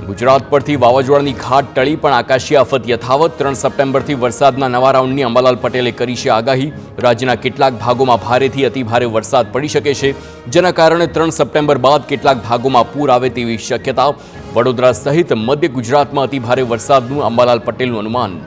ગુજરાત પરથી વાવાઝોડાની ઘાટ ટળી પણ આકાશી આફત યથાવત 3 સપ્ટેમ્બરથી વરસાદના નવા રાઉન્ડની અંબાલાલ પટેલે કરી છે આગાહી। રાજ્યના કેટલાક ભાગોમાં ભારેથી અતિભારે વરસાદ પડી શકે છે, જેના કારણે 3 સપ્ટેમ્બર બાદ કેટલાક ભાગોમાં પૂર આવે તેવી શક્યતા। વડોદરા સહિત મધ્ય ગુજરાતમાં અતિભારે વરસાદનું અંબાલાલ પટેલનું અનુમાન।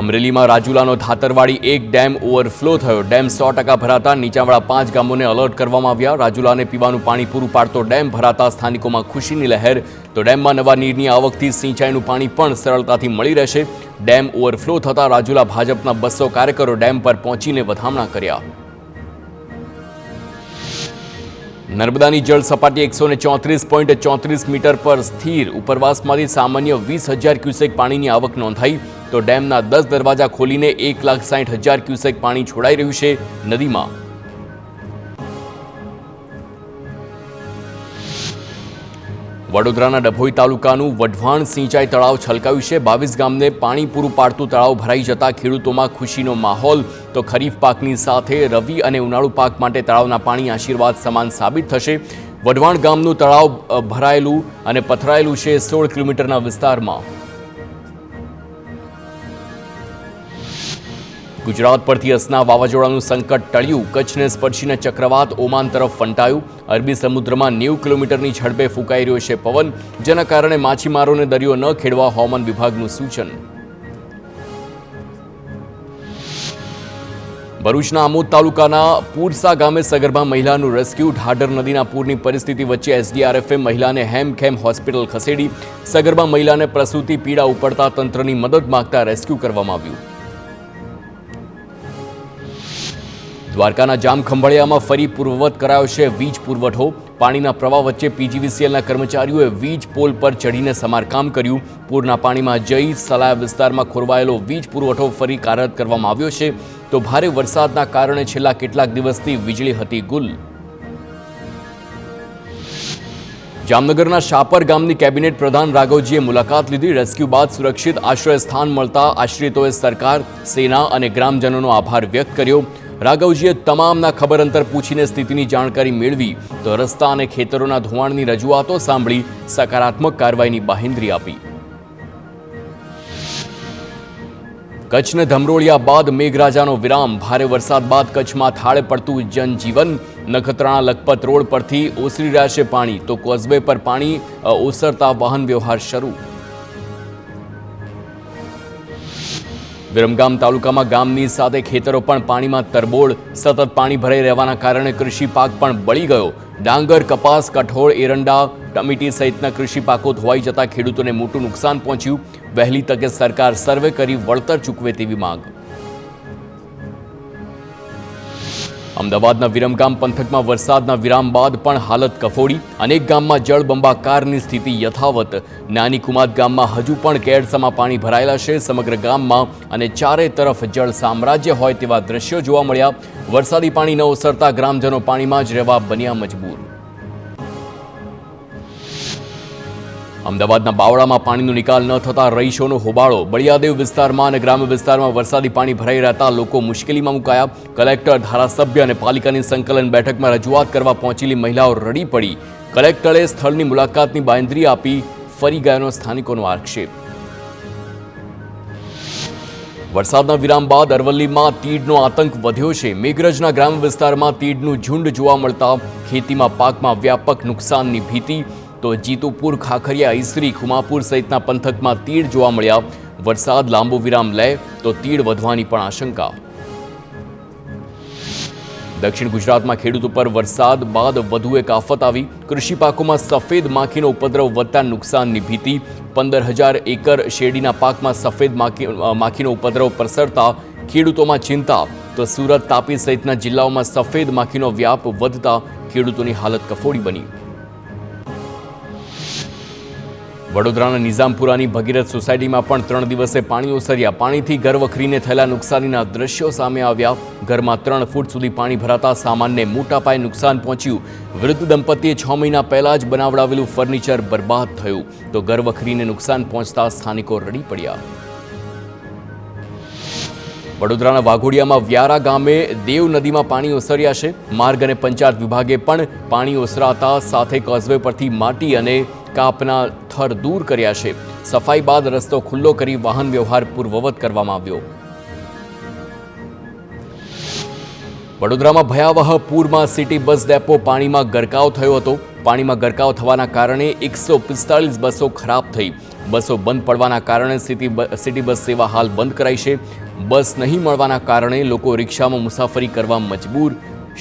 અમરેલીમાં રાજુલાનો ધાતરવાડી એક ડેમ ઓવરફ્લો થયો। ડેમ 100% ભરાતા નીચાણવાળા 5 ગામોને એલર્ટ કરવામાં આવ્યા। રાજુલાને પીવાનું પાણી પૂરું પાડતો ડેમ ભરાતા સ્થાનિકોમાં ખુશીની લહેર। તો ડેમમાં નવા નીરની આવકથી સિંચાઈનું પાણી પણ સરળતાથી મળી રહેશે। ડેમ ઓવરફ્લો થતાં રાજુલા ભાજપના 200 કાર્યકરો ડેમ પર પહોંચીને વધામણા કર્યા। નર્મદાની જળ સપાટી 134.34 મીટર પર સ્થિર। ઉપરવાસમાંથી સામાન્ય 20,000 ક્યુસેક પાણીની આવક નોંધાઈ। તો ડેમના 10 દરવાજા ખોલીને 1,60,000 ક્યુસેક પાણી છોડાઈ રહ્યું છે નદીમાં। વડોદરાના ડભોઈ તાલુકાનું વઢવાણ સિંચાઈ તળાવ છલકાયું છે। 22 ગામને પાણી પૂરું પાડતું તળાવ ભરાઈ જતા ખેડૂતોમાં ખુશીનો માહોલ। તો ખરીફ પાકની સાથે રવિ અને ઉનાળુ પાક માટે તળાવના પાણી આશીર્વાદ સમાન સાબિત થશે। વઢવાણ ગામનું તળાવ ભરાયેલું અને પથરાયેલું છે 16 કિલોમીટરના વિસ્તારમાં। ગુજરાત પરથી અસના વાવાઝોડાનું સંકટ ટળ્યું। કચ્છને સ્પર્શીને ચક્રવાત ઓમાન તરફ ફંટાયું। અરબી સમુદ્રમાં 90 કિલોમીટરની ઝડપે ફૂંકાઈ રહ્યો છે પવન, જેના કારણે માછીમારોને દરિયો ન ખેડવા હવામાન વિભાગનું સૂચન। ભરૂચના આમોદ તાલુકાના પૂરસા ગામે સગર્ભા મહિલાનું રેસ્ક્યુ। ઢાઢર નદીના પૂરની પરિસ્થિતિ વચ્ચે એસડીઆરએફે મહિલાને હેમખેમ હોસ્પિટલ ખસેડી। સગર્ભા મહિલાને પ્રસૂતિ પીડા ઉપડતા તંત્રની મદદ માંગતા રેસ્ક્યુ કરવામાં આવ્યું। દ્વારકાના જામખંભાળિયામાં ફરી પૂર્વવત કરાયો છે વીજ પુરવઠો। પાણીના પ્રવાહ વચ્ચે પીજીવીસીએલના કર્મચારીઓએ વીજ પોલ પર ચઢીને સમારકામ કર્યું। પૂરના પાણીમાં જઈ સલાયા વિસ્તારમાં ખોરવાયેલો વીજ પુરવઠો ફરી કાર્યરત કરવામાં આવ્યો છે। તો ભારે વરસાદના કારણે છેલ્લા કેટલાક દિવસથી વીજળી હતી ગુલ। જામનગરના શાપર ગામની કેબિનેટ પ્રધાન રાઘવજીએ મુલાકાત લીધી। રેસ્ક્યુ બાદ સુરક્ષિત આશ્રય સ્થાન મળતા આશ્રિતોએ સરકાર, સેના અને ગ્રામજનોનો આભાર વ્યક્ત કર્યો। રાઘવજીએ તમામના ખબર અંતર પૂછીને સ્થિતિની જાણકારી મેળવી। તો રસ્તા અને ખેતરોના ધોવાણની રજૂઆતો સાંભળી સકારાત્મક કાર્યવાહીની બાહેંધરી આપી। કચ્છને ધમરોળિયા બાદ મેઘરાજાનો વિરામ। ભારે વરસાદ બાદ કચ્છમાં થાળે પડતું જનજીવન। નખત્રાણા લખપત રોડ પરથી ઓસરી રહ્યા છે પાણી। તો કોઝવે પર પાણી ઓસરતા વાહન વ્યવહાર શરૂ। વિરમગામ તાલુકામાં ગામની સાથે ખેતરો પણ પાણીમાં તરબોળ। સતત પાણી ભરાઈ રહેવાના કારણે કૃષિ પાક પણ બળી ગયો। ડાંગર, કપાસ, કઠોળ, એરંડા, ટમેટી સહિતના કૃષિ પાકો ધોવાઈ જતા ખેડૂતોને મોટું નુકસાન પહોંચ્યું। વહેલી તકે સરકાર સર્વે કરી વળતર ચૂકવે તેવી માંગ। અમદાવાદના વિરમગામ પંથકમાં વરસાદના વિરામ બાદ પણ હાલત કફોડી। અનેક ગામમાં જળબંબાકારની સ્થિતિ યથાવત। નાની કુમાદ ગામમાં હજુ પણ કેડસામાં પાણી ભરાયેલા છે। સમગ્ર ગામમાં અને ચારે તરફ જળ સામ્રાજ્ય હોય તેવા દ્રશ્યો જોવા મળ્યા। વરસાદી પાણી ન ઓસરતા ગ્રામજનો પાણીમાં જ રહેવા બન્યા મજબૂર। અમદાવાદના બાવળામાં પાણીનો નિકાલ ન થતા રહીશોનો હોબાળો। બળિયાદેવ વિસ્તારમાં અને ગ્રામ્ય વિસ્તારમાં વરસાદી પાણી ભરાઈ રહેતા લોકો મુશ્કેલીમાં મુકાયા। કલેક્ટર, ધારાસભ્ય અને પાલિકાની સંકલન બેઠકમાં રજૂઆત કરવા પહોંચેલી મહિલાઓ રડી પડી। કલેક્ટરે સ્થળની મુલાકાતની બાંયધરી આપી ફરી ગયાનો સ્થાનિકોનો આક્ષેપ। વરસાદના વિરામ બાદ અરવલ્લીમાં તીડનો આતંક વધ્યો છે। મેઘરજના ગ્રામ્ય વિસ્તારમાં તીડનું ઝુંડ જોવા મળતા ખેતીમાં પાકમાં વ્યાપક નુકસાનની ભીતિ। તો જીતુપુર, ખાખરિયા, ઈસરી, ખુમાપુર સહિતના પંથકમાં તીડ જોવા મળ્યા। વરસાદ લાંબો વિરામ લે તો તીડ વધવાની પણ આશંકા। દક્ષિણ ગુજરાતમાં ખેડૂતો પર વરસાદ બાદ વધુ એક આફત આવી। કૃષિ પાકોમાં સફેદ માખીનો ઉપદ્રવ વધતા નુકસાનની ભીતિ। 15,000 એકર શેરડીના પાકમાં સફેદ માખીનો ઉપદ્રવ પ્રસરતા ખેડૂતોમાં ચિંતા। તો સુરત, તાપી સહિતના જિલ્લાઓમાં સફેદ માખીનો વ્યાપ વધતા ખેડૂતોની હાલત કફોડી બની। વડોદરાના નિઝામપુરાની ભગીરથ સોસાયટીમાં પણ 3 દિવસે પાણી ઓસર્યા। પાણીથી ઘર વખરીને થયેલા નુકસાનીના દ્રશ્યો સામે આવ્યા। ઘરમાં 3 ફૂટ સુધી પાણી ભરાતા સામાનને મોટા પાયે નુકસાન પહોંચ્યું। વૃદ્ધ દંપતીએ 6 મહિના પહેલા જ બનાવડાવેલું ફર્નિચર બરબાદ થયું। તો ઘર વખરીને નુકસાન પહોંચતા સ્થાનિકો રડી પડ્યા। વડોદરાના વાઘોડિયામાં વ્યારા ગામે દેવ નદીમાં પાણી ઓસર્યા છે. માર્ગ અને પંચાયત વિભાગે પણ પાણી ઓસરાતા સાથે કોઝવે પરથી માટી અને કાપના થર દૂર કર્યા છે. સફાઈ બાદ રસ્તો ખુલ્લો કરી વાહન વ્યવહાર પૂર્વવત કરવામાં આવ્યો. વડોદરામાં ભયાવહ પૂરમાં સિટી બસ ડેપો પાણીમાં ગરકાવ થયો હતો. પાણીમાં ગરકાવ થવાના કારણે 145 બસો ખરાબ થઈ. બસો બંધ પડવાના કારણે સિટી બસ સેવા હાલ બંધ કરાઈ છે. બસ નહીં મળવાના કારણે લોકો રિક્ષામાં મુસાફરી કરવા મજબૂર.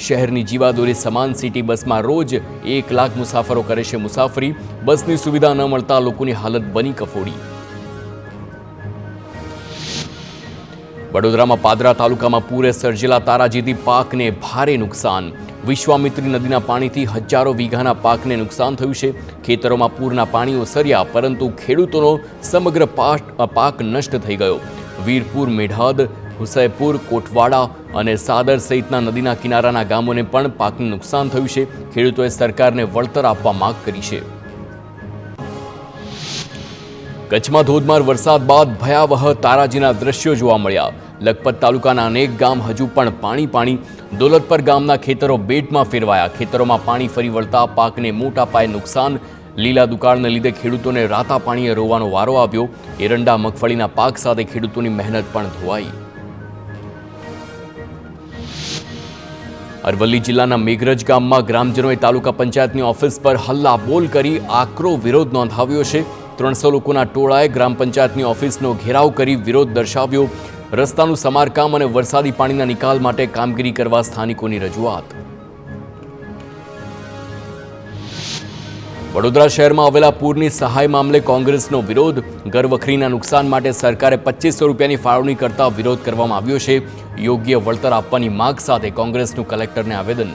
શહેરની જીવાદોરી સમાન સિટી બસમાં રોજ 1 લાખ મુસાફરો કરે છે મુસાફરી. બસની સુવિધા ન મળતા લોકોની હાલત બની કફોડી. વડોદરામાં પાદરા તાલુકામાં પૂરે સર્જેલા તારાજીથી પાકને ભારે નુકસાન. વિશ્વામિત્રી નદીના પાણીથી હજારો વીઘાના પાકને નુકસાન થયું છે. ખેતરોમાં પૂરના પાણી ઓસર્યા, પરંતુ ખેડૂતોનો સમગ્ર પાક નષ્ટ થઈ ગયો. વીરપુર, મેઢાદ, હુસૈપુર, કોટવાડા અને સાદર સહિતના નદીના કિનારાના ગામોને પણ પાકને નુકસાન થયું છે. ખેડૂતોએ સરકારને વળતર આપવા માંગ કરી છે. કચ્છમાં ધોધમાર વરસાદ બાદ ભયાવહ તારાજીના દ્રશ્યો જોવા મળ્યા. લખપત તાલુકાના અનેક ગામ હજુ પણ પાણી. દોલતપર ગામના ખેતરો બેટમાં ફેરવાયા. ખેતરોમાં પાણી ફરી વળતા પાકને મોટા પાયે નુકસાન. લીલા દુકાળને લીધે ખેડૂતોને રાતા પાણીએ રોવાનો વારો આવ્યો. એરંડા, મગફળીના પાક સાથે ખેડૂતોની મહેનત પણ ધોવાઈ. અરવલ્લી જિલ્લાના મેઘરજ ગામમાં ગ્રામજનોએ તાલુકા પંચાયતની ઓફિસ પર હલ્લાબોલ કરી આકરો વિરોધ નોંધાવ્યો છે. 300 લોકોના ટોળાએ ગ્રામ પંચાયતની ઓફિસનો ઘેરાવ કરી વિરોધ દર્શાવ્યો. રસ્તાનું સમારકામ અને વરસાદી પાણીના નિકાલ માટે કામગીરી કરવા સ્થાનિકોની રજૂઆત. વડોદરા શહેરમાં આવેલા પૂરની સહાય મામલે કોંગ્રેસનો વિરોધ. ઘરવખરીના નુકસાન માટે સરકારે 2500 રૂપિયાની ફાળવણી કરતા વિરોધ કરવામાં આવ્યો છે. યોગ્ય વળતર આપવાની માંગ સાથે કોંગ્રેસનું કલેક્ટરને આવેદન.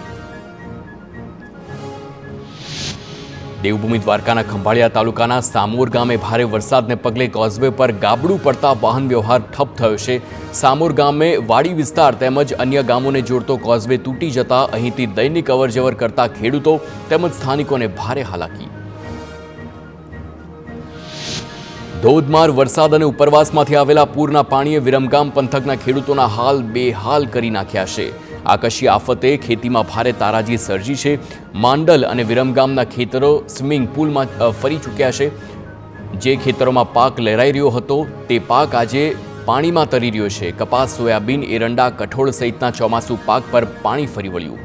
દેવભૂમિ દ્વારકાના ખંભાળિયા તાલુકાના સામોર ગામે ભારે વરસાદને પગલે કોઝવે પર ગાબડું પડતા વાહન વ્યવહાર ઠપ થયો છે. સામોર ગામે વાડી વિસ્તાર તેમજ અન્ય ગામોને જોડતો કોઝવે તૂટી જતા અહીંથી દૈનિક અવરજવર કરતા ખેડૂતો તેમજ સ્થાનિકોને ભારે હાલાકી. ધોધમાર વરસાદ અને ઉપરવાસમાંથી આવેલા પૂરના પાણીએ વિરમગામ પંથકના ખેડૂતોના હાલ બેહાલ કરી નાખ્યા છે. આકસ્મિક આફતે ખેતીમાં ભારે તારાજી સર્જી છે. માંડલ અને વિરમગામના ખેતરો સ્વિમિંગ પુલમાં ફરી ચૂક્યા છે. જે ખેતરોમાં પાક લહેરાઈ રહ્યો હતો તે પાક આજે પાણીમાં તરી રહ્યો છે. કપાસ, સોયાબીન, એરંડા, કઠોળ સહિતના ચોમાસુ પાક પર પાણી ફરી વળ્યું.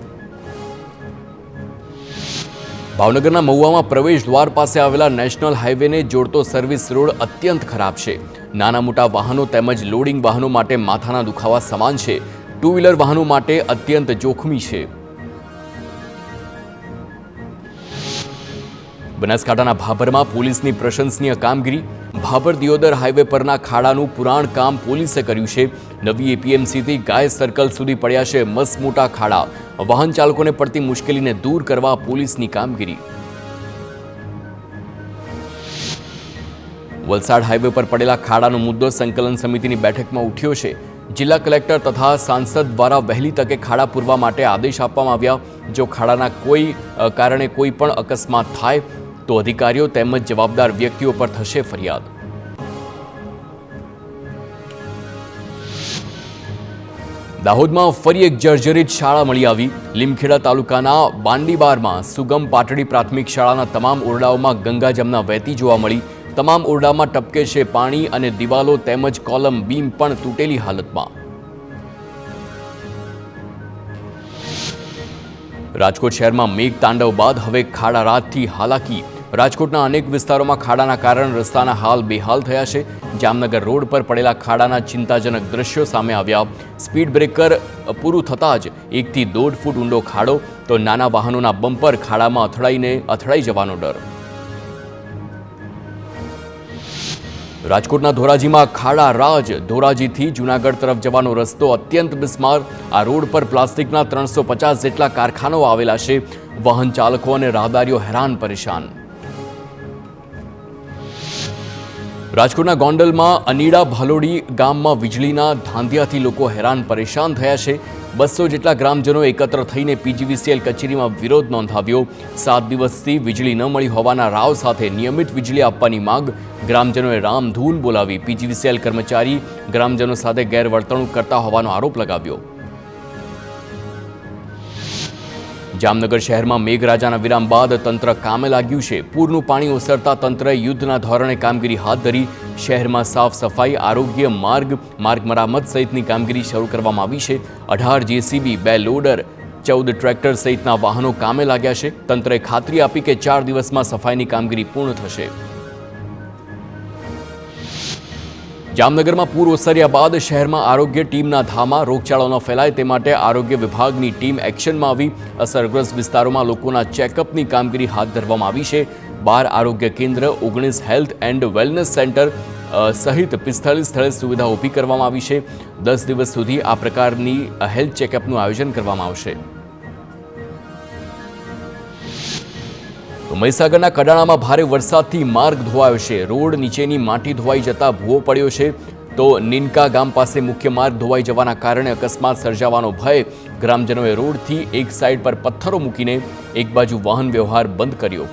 ભાવનગરના મહુવામાં પ્રવેશ દ્વાર પાસે આવેલા નેશનલ હાઈવેને જોડતો સર્વિસ રોડ અત્યંત ખરાબ છે. નાના મોટા વાહનો તેમજ લોડિંગ વાહનો માટે માથાના દુખાવા સમાન છે. ટુ વ્હીલર વાહનો માટે અત્યંત જોખમી છે. બનાસકાંઠાના ભાભરમાં પોલીસની પ્રશંસનીય કામગીરી. ભાભર દિયોદર હાઈવે પરના ખાડાનું પુરાણ કામ પોલીસે કર્યું છે. નવી એપીએમસીથી ગાય સર્કલ સુધી પડ્યા છે મસમોટા ખાડા. વાહન ચાલકોને પડતી મુશ્કેલીને દૂર કરવા પોલીસની કામગીરી. વલસાડ હાઈવે પર પડેલા ખાડાનો મુદ્દો સંકલન સમિતિની બેઠકમાં ઉઠ્યો છે. જિલ્લા કલેક્ટર તથા સાંસદ દ્વારા વહેલી તકે ખાડા પૂરવા માટે આદેશ આપવામાં આવ્યા. જો ખાડાના કારણે કોઈ પણ અકસ્માત થાય તો અધિકારીઓ તેમજ જવાબદાર વ્યક્તિઓ પર થશે ફરિયાદ. દાહોદમાં ફરી એક જર્જરિત શાળા મળી આવી. લીમખેડા તાલુકાના બાંડીબારમાં સુગમ પાટડી પ્રાથમિક શાળાના તમામ ઓરડાઓમાં ગંગા જમના વહેતી જોવા મળી. તમામ ઓરડામાં ટપકે છે પાણી અને દિવાલો તેમજ કોલમ બીમ પણ તૂટેલી હાલતમાં. રાજકોટ શહેરમાં મેઘ તાંડવ બાદ હવે ખાડા રાતથી હાલાકી. રાજકોટના અનેક વિસ્તારોમાં ખાડાના કારણે રસ્તાના હાલ બેહાલ થયા છે. જામનગર રોડ પર પડેલા ખાડાના ચિંતાજનક દ્રશ્યો સામે આવ્યા. સ્પીડ બ્રેકર પૂરું થતાં જ 1 થી 1.5 ફૂટ ઊંડો ખાડો તો નાના વાહનોના બમ્પર ખાડામાં અથડાઈ જવાનો ડર. રાજકોટના ધોરાજીમાં ખાડા રાજ. ધોરાજીથી જૂનાગઢ તરફ જવાનો રસ્તો અત્યંત બિસ્માર. આ રોડ પર પ્લાસ્ટિકના 350 જેટલા કારખાનાઓ આવેલા છે. વાહન ચાલકો અને રાહદારીઓ હેરાન પરેશાન. રાજકોટના ગોંડલમાં અનીડા ભાલોડી ગામમાં વીજળીના ધાંધિયાથી લોકો હેરાન પરેશાન થયા છે. 200 જેટલા ગ્રામજનો એકત્ર થઈને પીજીવીસીએલ કચેરીમાં વિરોધ નોંધાવ્યો. 7 દિવસથી વીજળી ન મળી હોવાના રાવ સાથે નિયમિત વીજળી આપવાની માંગ. ગ્રામજનોએ રામધૂન બોલાવી પીજીવીસીએલ કર્મચારી ગ્રામજનો સાથે ગેરવર્તણૂક કરતા હોવાનો આરોપ લગાવ્યો. જામનગર શહેરમાં મેઘરાજાના વિરામ બાદ તંત્ર કામે લાગ્યું છે. પૂરનું પાણી ઓસરતા તંત્રએ યુદ્ધના ધોરણે કામગીરી હાથ ધરી. શહેરમાં સાફ સફાઈ, આરોગ્ય, માર્ગ મરામત સહિતની કામગીરી શરૂ કરવામાં આવી છે. 18 જેસીબી, 2 લોડર, 14 ટ્રેક્ટર સહિતના વાહનો કામે લાગ્યા છે. તંત્રએ ખાતરી આપી કે 4 દિવસમાં સફાઈની કામગીરી પૂર્ણ થશે. જામનગરમાં પૂર ઓસર્યા બાદ શહેરમાં આરોગ્ય ટીમના ધામા. રોગચાળો ન ફેલાય તે માટે આરોગ્ય વિભાગની ટીમ એક્શનમાં આવી. અસરગ્રસ્ત વિસ્તારોમાં લોકોના ચેકઅપની કામગીરી હાથ ધરવામાં આવી છે. 12 આરોગ્ય કેન્દ્ર, 19 હેલ્થ એન્ડ વેલનેસ સેન્ટર સહિત 45 સ્થળે સુવિધા ઊભી કરવામાં આવી છે. 10 દિવસ સુધી આ પ્રકારની હેલ્થ ચેકઅપનું આયોજન કરવામાં આવશે. મહીસાગરના કડાણામાં ભારે વરસાદથી માર્ગ ધોવાયો છે. રોડ નીચેની માટી ધોવાઈ જતા ભૂવો પડ્યો છે. તો નિનકા ગામ પાસે મુખ્ય માર્ગ ધોવાઈ જવાના કારણે અકસ્માત સર્જાવાનો ભય. ગ્રામજનોએ રોડથી એક સાઈડ પર પથ્થરો મૂકીને એક બાજુ વાહન વ્યવહાર બંધ કર્યો.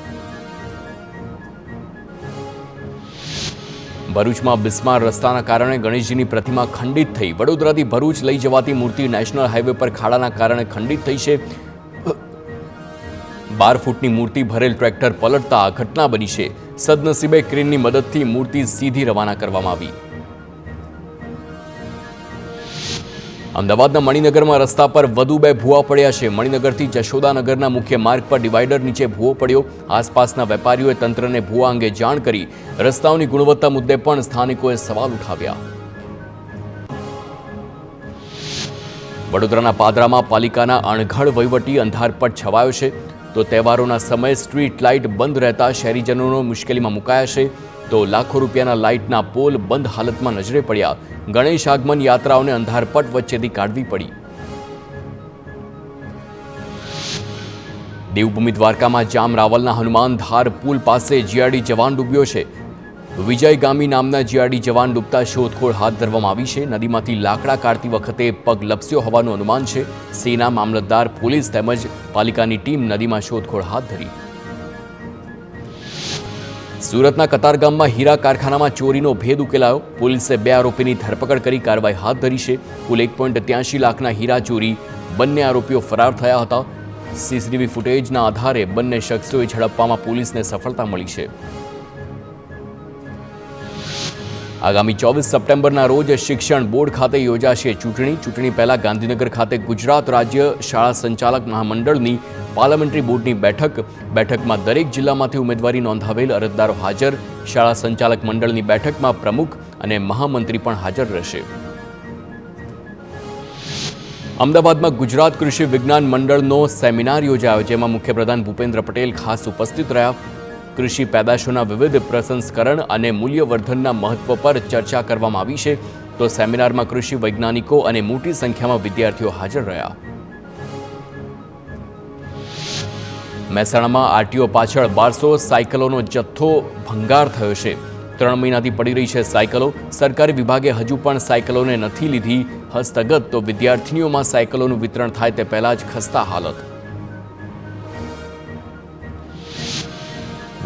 ભરૂચમાં બિસ્માર રસ્તાના કારણે ગણેશજીની પ્રતિમા ખંડિત થઈ. વડોદરાથી ભરૂચ લઈ જવાતી મૂર્તિ નેશનલ હાઈવે પર ખાડાના કારણે ખંડિત થઈ છે. 12 ફૂટની મૂર્તિ ભરેલ ટ્રેક્ટર પલટતા આ ઘટના બની છે. સદનસીબે ક્રેનની મદદથી મૂર્તિ સીધી રવાના કરવામાં આવી. અમદાવાદના મણિનગરમાં રસ્તા પર વધુ 2 ભૂવા પડ્યા છે. મણિનગરથી જશોદાનગરના મુખ્ય માર્ગ પર ડિવાઈડર નીચે ભૂવો પડ્યો. આસપાસના વેપારીઓએ તંત્રને ભૂવા અંગે જાણ કરી. રસ્તાઓની ગુણવત્તા મુદ્દે પણ સ્થાનિકોએ સવાલ ઉઠાવ્યા. વડોદરાના પાદરામાં પાલિકાના અણઘડ વહીવટી અંધારપટ છવાયો છે. તો તહેવારોના સમયે સ્ટ્રીટ લાઇટ બંધ રહેતા શહેરીજનોનો મુશ્કેલીમાં મુકાયા છે. તો લાખો રૂપિયાના લાઇટના પોલ બંધ હાલતમાં નજરે પડ્યા. ગણેશ આગમન યાત્રાઓને અંધારપટ વચ્ચેથી કાઢવી પડી. દેવભૂમિ દ્વારકામાં જામ રાવલના હનુમાન ધાર પુલ પાસે જીઆરડી જવાન ડૂબ્યો છે. વિજય ગામી નામના જીઆરડી જવાન ડૂબતા શોધખોળ હાથ ધરવામાં આવી છે. નદીમાંથી લાકડા કાઢતી વખતે પગ લપસ્યો હોવાનું અનુમાન છે. સેના, મામલતદાર, પોલીસ તેમજ પાલિકાની ટીમ નદીમાં શોધખોળ હાથ ધરી. સુરતના કતારગામમાં હીરા કારખાનામાં ચોરીનો ભેદ ઉકેલાયો. પોલીસે 2 આરોપીની ધરપકડ કરી કાર્યવાહી હાથ ધરી છે. કુલ 1.83 લાખના હીરા ચોરી. બંને આરોપીઓ ફરાર થયા હતા. સીસીટીવી ફૂટેજના આધારે બંને શખ્સોએ ઝડપવામાં પોલીસને સફળતા મળી છે. આગામી 24 સપ્ટેમ્બરના રોજ શિક્ષણ બોર્ડ ખાતે યોજાશે ચૂંટણી પહેલા ગાંધીનગર ખાતે ગુજરાત રાજ્ય શાળા સંચાલક મહામંડળની પાર્લામેન્ટરી બોર્ડની બેઠકમાં દરેક જિલ્લામાંથી ઉમેદવારી નોંધાવેલ અરજદારો હાજર. શાળા સંચાલક મંડળની બેઠકમાં પ્રમુખ અને મહામંત્રી પણ હાજર રહેશે. અમદાવાદમાં ગુજરાત કૃષિ વિજ્ઞાન મંડળનો સેમિનાર યોજાયો, જેમાં મુખ્યપ્રધાન ભૂપેન્દ્ર પટેલ ખાસ ઉપસ્થિત રહ્યા. કૃષિ પેદાશોના વિવિધ પ્રસંસ્કરણ અને મૂલ્યવર્ધનના મહત્વ પર ચર્ચા કરવામાં આવી છે. તો સેમિનારમાં કૃષિ વૈજ્ઞાનિકો અને મોટી સંખ્યામાં વિદ્યાર્થીઓ હાજર રહ્યા. મહેસાણામાં આરટીઓ પાછળ 1200 સાયકલોનો જથ્થો ભંગાર થયો છે. 3 મહિનાથી પડી રહી છે સાયકલો. સરકારી વિભાગે હજુ પણ સાયકલોને નથી લીધી હસ્તગત. તો વિદ્યાર્થીનીઓમાં સાયકલોનું વિતરણ થાય તે પહેલા જ ખસ્તા હાલત.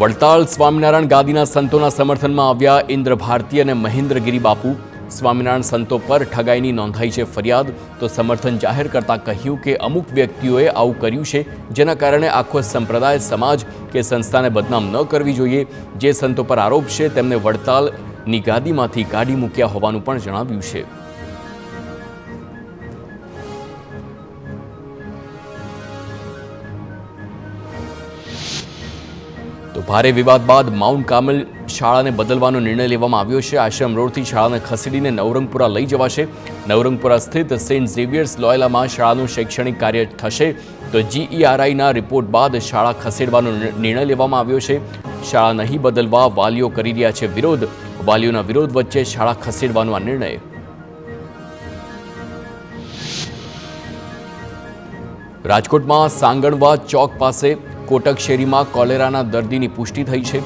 વડતાલ સ્વામિનારાયણ ગાદીના સંતોના સમર્થનમાં આવ્યા ઇન્દ્ર ભારતી અને મહેન્દ્રગીરી બાપુ. સ્વામિનારાયણ સંતો પર ઠગાઈની નોંધાઈ છે ફરિયાદ. તો સમર્થન જાહેર કરતા કહ્યું કે અમુક વ્યક્તિઓએ આવું કર્યું છે, જેના કારણે આખો સંપ્રદાય, સમાજ કે સંસ્થાને બદનામ ન કરવી જોઈએ. જે સંતો પર આરોપ છે તેમને વડતાલની ગાદીમાંથી કાઢી મૂક્યા હોવાનું પણ જણાવ્યું છે. તો ભારે વિવાદ બાદ માઉન્ટ કાર્મેલ શાળાને બદલવાનો નિર્ણય લેવામાં આવ્યો છે. આશ્રમ રોડથી શાળાને ખસેડીને નવરંગપુરા લઈ જવાશે. નવરંગપુરા સ્થિત સેન્ટ ઝેવિયર્સ લોયલામાં શાળાનું શૈક્ષણિક કાર્ય થશે. તો GERIના રિપોર્ટ બાદ શાળા ખસેડવાનો નિર્ણય લેવામાં આવ્યો છે. શાળા નહીં બદલવા વાલીઓ કરી રહ્યા છે વિરોધ. વાલીઓના વિરોધ વચ્ચે શાળા ખસેડવાનો આ નિર્ણય. રાજકોટમાં સાંગણવા ચોક પાસે કોટક શેરીમાં કોલેરાના દર્દીની પુષ્ટિ થઈ છે.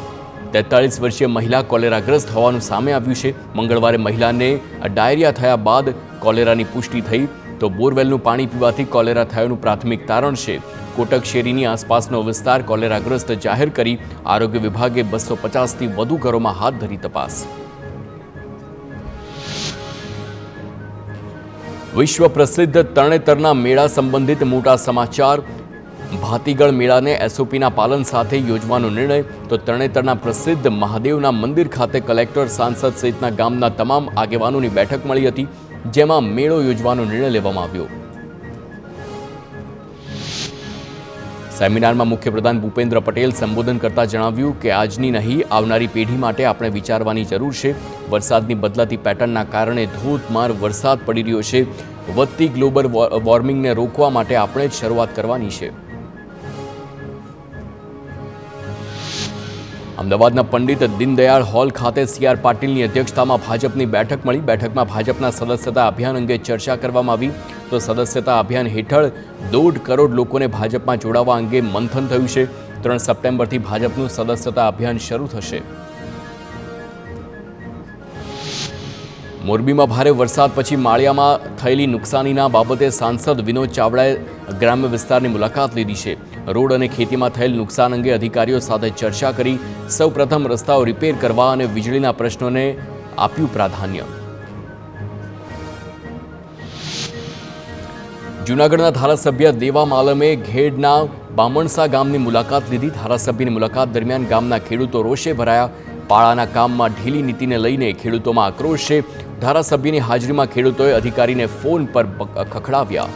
43 વર્ષીય મહિલા કોલેરાગ્રસ્ત હોવાનું સામે આવ્યું છે. મંગળવારે મહિલાને ડાયરિયા થયા બાદ કોલેરાની પુષ્ટિ થઈ. તો બોરવેલનું પાણી પીવાથી કોલેરા થયાનું પ્રાથમિક તારણ છે. કોટક શેરીની આસપાસનો વિસ્તાર કોલેરાગ્રસ્ત જાહેર કરી આરોગ્ય વિભાગે 250થી વધુ ઘરોમાં હાથ ધરી તપાસ. વિશ્વ પ્રસિદ્ધ તરણેતરના મેળા સંબંધિત મોટા સમાચાર. ભાતીગળ મેળાને એસઓપીના પાલન સાથે યોજવાનો નિર્ણય. તો તરણેતરના પ્રસિદ્ધ મહાદેવના મંદિર ખાતે કલેક્ટર, સાંસદ સહિતના ગામના તમામ આગેવાનોની બેઠક મળી હતી, જેમાં મેળો યોજવાનો નિર્ણય લેવામાં આવ્યો. સેમિનારમાં મુખ્યપ્રધાન ભૂપેન્દ્ર પટેલ સંબોધન કરતા જણાવ્યું કે આજની નહીં, આવનારી પેઢી માટે આપણે વિચારવાની જરૂર છે. વરસાદની બદલાતી પેટર્નના કારણે ધોધમાર વરસાદ પડી રહ્યો છે. વધતી ગ્લોબલ વોર્મિંગને રોકવા માટે આપણે જ શરૂઆત કરવાની છે. અમદાવાદના પંડિત દીનદયાળ હોલ ખાતે સી.આર. પાટીલની અધ્યક્ષતામાં ભાજપની બેઠક મળી. બેઠકમાં ભાજપના સદસ્યતા અભિયાન અંગે ચર્ચા કરવામાં આવી. તો સદસ્યતા અભિયાન હેઠળ 1.5 કરોડ લોકોને ભાજપમાં જોડાવા અંગે મંથન થયું છે. 3 સપ્ટેમ્બરથી ભાજપનું સદસ્યતા અભિયાન શરૂ થશે. મોરબીમાં ભારે વરસાદ પછી માળિયામાં થયેલી નુકસાનીના બાબતે સાંસદ વિનોદ ચાવડાએ ગ્રામ્ય વિસ્તારની મુલાકાત લીધી છે. રોડ અને ખેતીમાં થયેલ નુકસાન અંગે અધિકારીઓ સાથે ચર્ચા કરી. સૌપ્રથમ રસ્તાઓ રિપેર કરવા અને વીજળીના પ્રશ્નોને આપ્યું પ્રાધાન્ય. જૂનાગઢના ધારાસભ્ય દેવા માલમે ઘેડના બામણસા ગામની મુલાકાત લીધી. ધારાસભ્યની મુલાકાત દરમિયાન ગામના ખેડૂતો રોષે ભરાયા. પાળાના કામમાં ઢીલી નીતિને લઈને ખેડૂતોમાં આક્રોશ છે. ધારાસભ્યની હાજરીમાં ખેડૂતોએ અધિકારીને ફોન પર ખખડાવ્યા.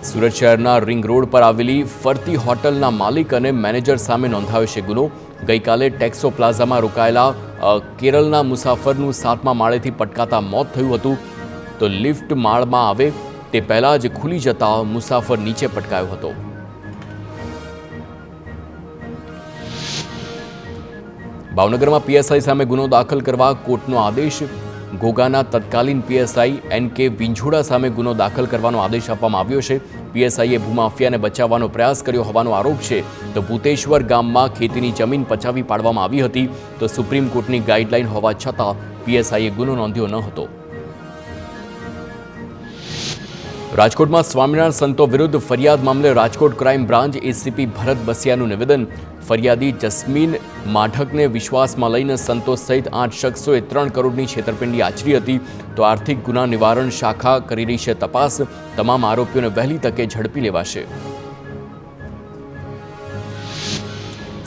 સુરત શહેરના રિંગ રોડ પર આવેલી ફરતી હોટલના માલિક અને મેનેજર સામે નોંધાયો છે ગુનો. ગઈકાલે ટેક્સો પ્લાઝામાં રોકાયેલા કેરળના મુસાફરનું 7મા માળેથી પટકાતા મોત થયું હતું. તો લિફ્ટ માળમાં આવે તે પહેલાં જ ખુલી જતા મુસાફર નીચે પટકાયો હતો. ભાવનગરમાં પીએસઆઈ સામે ગુનો દાખલ કરવા કોર્ટનો આદેશ. ઘોઘાના તત્કાલીન પીએસઆઈ એન.કે. વિંછોડા સામે ગુનો દાખલ કરવાનો આદેશ આપવામાં આવ્યો છે. પીએસઆઈએ ભૂમાફિયાને બચાવવાનો પ્રયાસ કર્યો હોવાનો આરોપ છે. તો ભૂતેશ્વર ગામમાં ખેતીની જમીન પચાવી પાડવામાં આવી હતી. તો સુપ્રીમ કોર્ટની ગાઈડલાઈન હોવા છતાં પીએસઆઈએ ગુનો નોંધ્યો ન હતો. રાજકોટમાં સ્વામિનારાયણ સંતો વિરુદ્ધ ફરિયાદ મામલે રાજકોટ ક્રાઇમ બ્રાન્ચ એસીપી ભરત બસિયાનું નિવેદન. ફરિયાદી જસ્મીન માઢકને વિશ્વાસમાં લઈને સંતો સહિત 8 શખ્સોએ 3 કરોડની છેતરપિંડી આચરી હતી. તો આર્થિક ગુના નિવારણ શાખા કરી રહી છે તપાસ. તમામ આરોપીઓને વહેલી તકે ઝડપી લેવાશે.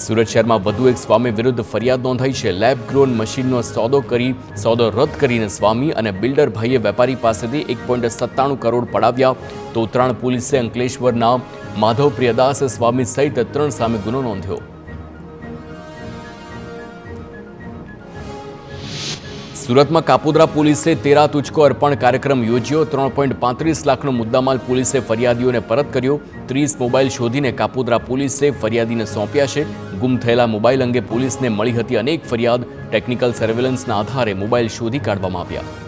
સુરત શહેરમાં વધુ એક સ્વામી વિરુદ્ધ ફરિયાદ નોંધાઈ છે. લેબ ગ્રોન મશીનનો સોદો રદ કરીને સ્વામી અને બિલ્ડર ભાઈએ વેપારી પાસેથી 1.97 કરોડ પડાવ્યા. તો ઉત્તરાણ પોલીસે અંકલેશ્વરના માધવ પ્રિયદાસ સ્વામી સહિત 3 સામે ગુનો નોંધ્યો. સુરતમાં કાપોદ્રા પોલીસે 13 તુચકો અર્પણ કાર્યક્રમ યોજ્યો. 3.35 લાખનો મુદ્દામાલ પોલીસે ફરિયાદીઓને પરત કર્યો. 30 મોબાઈલ શોધીને કાપોદ્રા પોલીસે ફરિયાદીને સોંપ્યા છે. ગુમ થયેલા મોબાઈલ અંગે પોલીસને મળી હતી અનેક ફરિયાદ. ટેકનિકલ સર્વેલન્સના આધારે મોબાઈલ શોધી કાઢવામાં આવ્યા.